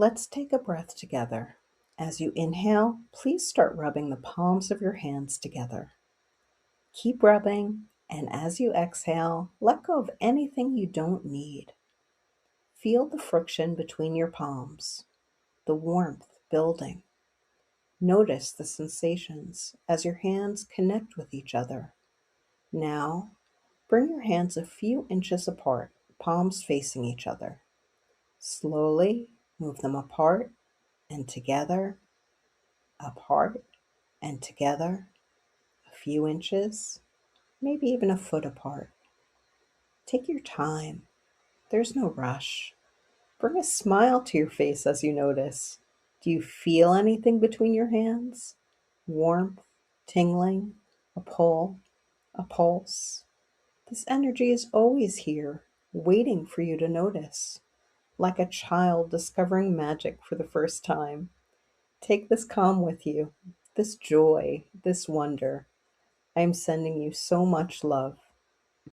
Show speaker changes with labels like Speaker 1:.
Speaker 1: Let's take a breath together. As you inhale, please start rubbing the palms of your hands together. Keep rubbing, and as you exhale, let go of anything you don't need. Feel the friction between your palms, the warmth building. Notice the sensations as your hands connect with each other. Now, bring your hands a few inches apart, palms facing each other. Slowly move them apart and together, apart and together, a few inches, maybe even a foot apart. Take your time. There's no rush. Bring a smile to your face as you notice. Do you feel anything between your hands? Warmth, tingling, a pull, a pulse. This energy is always here, waiting for you to notice, like a child discovering magic for the first time. Take this calm with you, this joy, this wonder. I am sending you so much love.